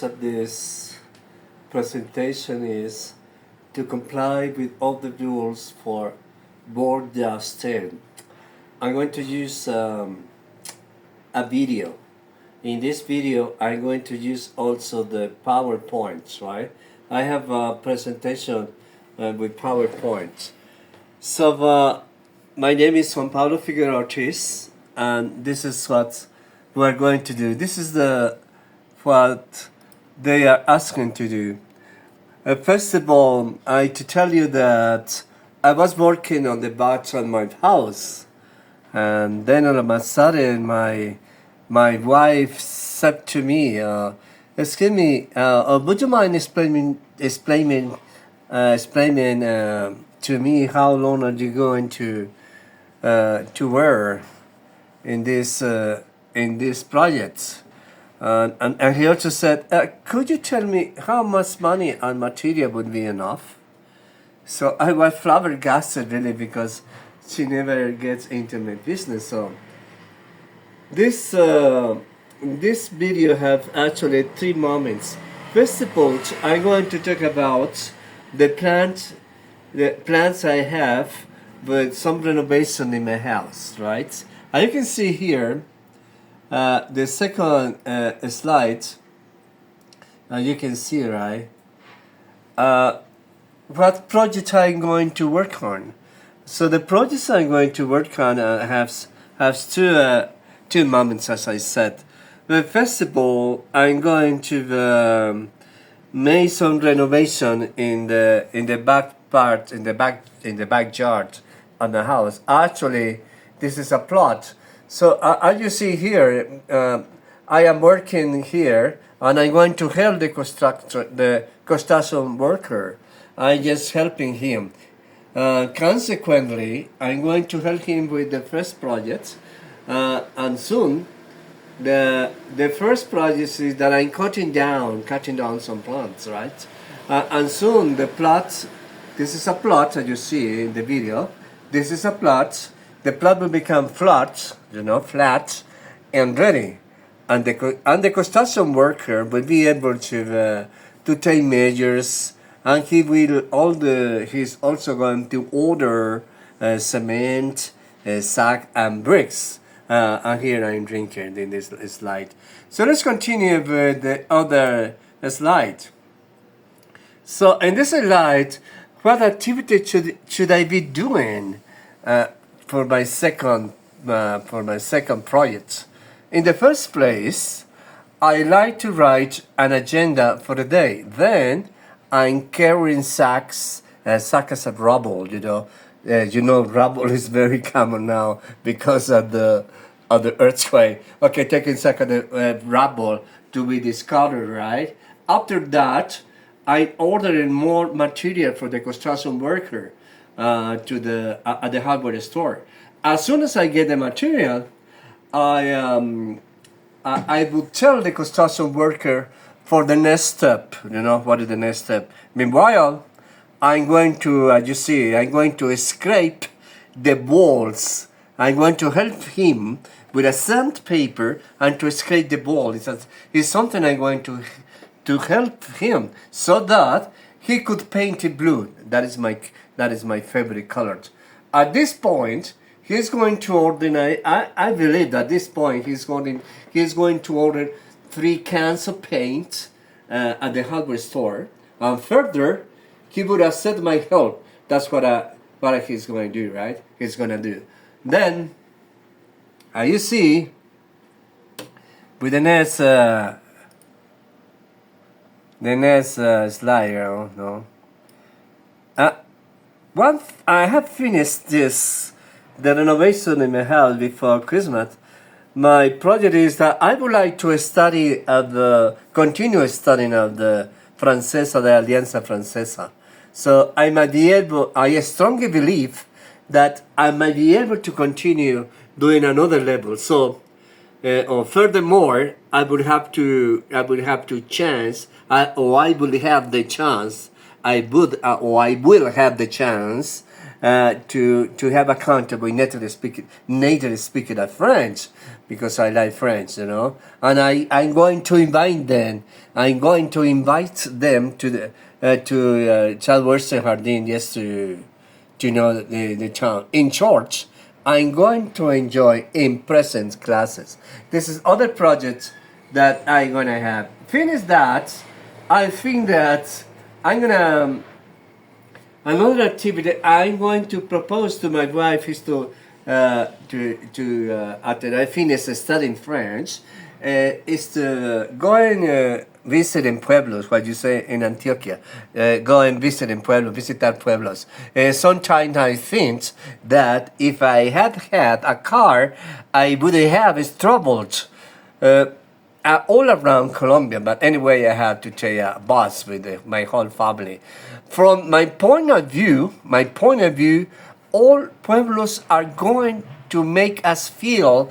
purpose of this presentation is to comply with all the rules for board just 10. I'm going to use a video. In this video, I'm going to use also the PowerPoints, right? I have a presentation with PowerPoint. So my name is Juan Pablo Figueroa Ortiz, and this is what we're going to do. This is what they are asking to do. First of all, to tell you that I was working on the batch on my house, and then all of a sudden my wife said to me, "Excuse me, would you mind explaining to me how long are you going to wear in this project?" And he also said, "Could you tell me how much money and material would be enough?" So I was flabbergasted really, because she never gets into my business. So this video have actually 3 moments. First of all, I'm going to talk about the plans I have with some renovation in my house, right? And you can see here the second slide. You can see, right? What project I'm going to work on. So the projects I'm going to work on has two moments, as I said. But first of all, I'm going to make some renovation in the back part, in the backyard of the house. Actually, this is a plot. So as you see here, I am working here, and I'm going to help the construction worker. I'm just helping him. Consequently, I'm going to help him with the first project, and soon the first project is that I'm cutting down some plants, right? And soon the plot, this is a plot as you see in the video. This is a plot. The plot will become flat, flat and ready, and the construction worker will be able to take measures, and he's also going to order cement, sack, and bricks. And here I'm drinking in this slide. So let's continue with the other slide. So in this slide, what activity should I be doing for my second project? In the first place, I like to write an agenda for the day. Then I'm carrying sacks of rubble. Rubble is very common now because of the earthquake. Okay, taking sack of the rubble to be discarded, right? After that, I ordered more material for the construction worker at the hardware store. As soon as I get the material, I would tell the construction worker for the next step. What is the next step? Meanwhile, I'm going to scrape the walls. I'm going to help him with a sandpaper and to scrape the wall. It's something I'm going to help him so that he could paint it blue. That is my favorite color. At this point, he's going to order. I believe that at this point he's going to order 3 cans of paint at the hardware store. And further, he would accept my help. That's what he's going to do, right? He's going to do. Then, you see, with the next slide, once I have finished the renovation in my house before Christmas, my project is that I would like to continue studying of the Francesa, the Alianza Francesa. So I strongly believe that I might be able to continue doing another level. So, furthermore, I will have the chance to have a contact with native speaker of French, because I like French, you know. And I'm going to invite them. I'm going to invite them to the Chadworth Jardin, yes, to know the town. In church, I'm going to enjoy in-presence classes. This is other projects that I'm gonna have. Finish that, I think that I'm gonna another activity I'm going to propose to my wife is to after I finish studying French, is to go and visit in pueblos, what you say in Antioquia. Go and visit in pueblos, visitar pueblos. Sometimes I think that if I had had a car, I would have struggled all around Colombia, but anyway, I had to take a bus with my whole family. From my point of view, all pueblos are going to make us feel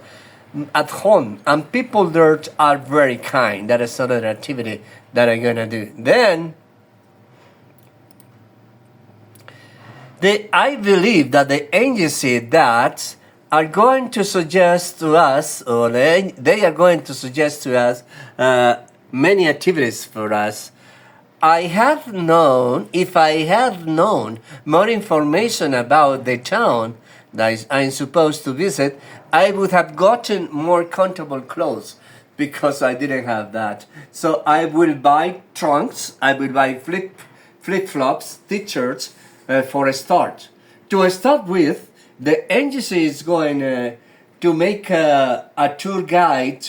at home, and people there are very kind. That is another activity that I'm gonna do. Then, I believe that the agency that are going to suggest to us, or they are going to suggest to us many activities for us. If I had known more information about the town that I'm supposed to visit, I would have gotten more comfortable clothes, because I didn't have that. So I will buy trunks, I will buy flip-flops, t-shirts for a start. To start with, the agency is going to make a tour guide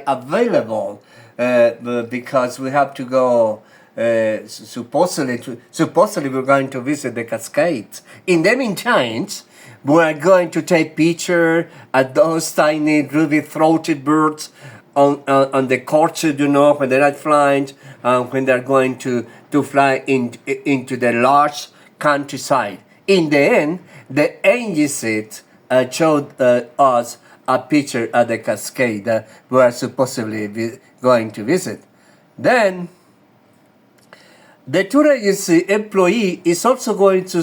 available, because we have to go. Supposedly we're going to visit the Cascades. In the meantime, we are going to take picture at those tiny ruby-throated birds on the courses, you know, when they're not flying, when they're going to fly into the large countryside. In the end, the agency showed us a picture at the Cascade that we are supposedly going to visit. Then, the tour agency employee is also going to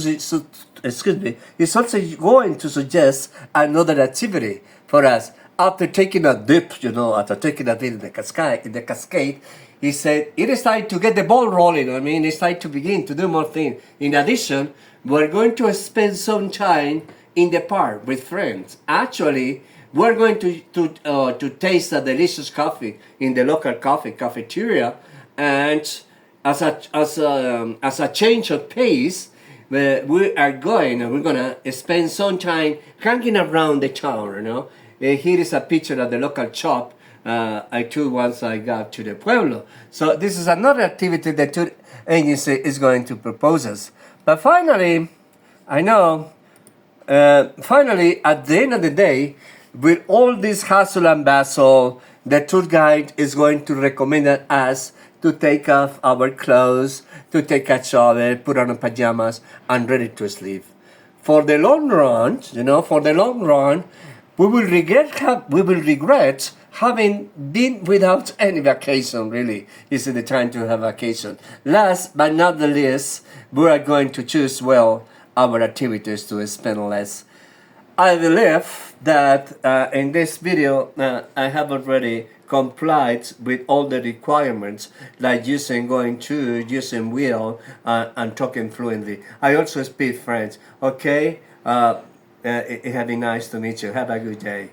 suggest another activity for us. After taking a dip, you know, after taking a dip in the Cascade, he said, it is time to get the ball rolling. I mean, it's time to begin to do more things. In addition, we're going to spend some time in the park with friends. Actually, we're going to taste a delicious coffee in the local cafeteria, and as a change of pace, we're gonna spend some time hanging around the town. You know, here is a picture of the local shop I took once I got to the pueblo. So this is another activity that tour agency is going to propose us. But finally, at the end of the day, with all this hustle and bustle, the tour guide is going to recommend us to take off our clothes, to take a shower, put on pajamas, and ready to sleep. For the long run, we will regret having been without any vacation. Really, this is the time to have vacation. Last but not the least, we are going to choose well our activities to spend less. I believe that in this video I have already complied with all the requirements, like going to, using will, and talking fluently. I also speak French. Okay, it has been nice to meet you. Have a good day.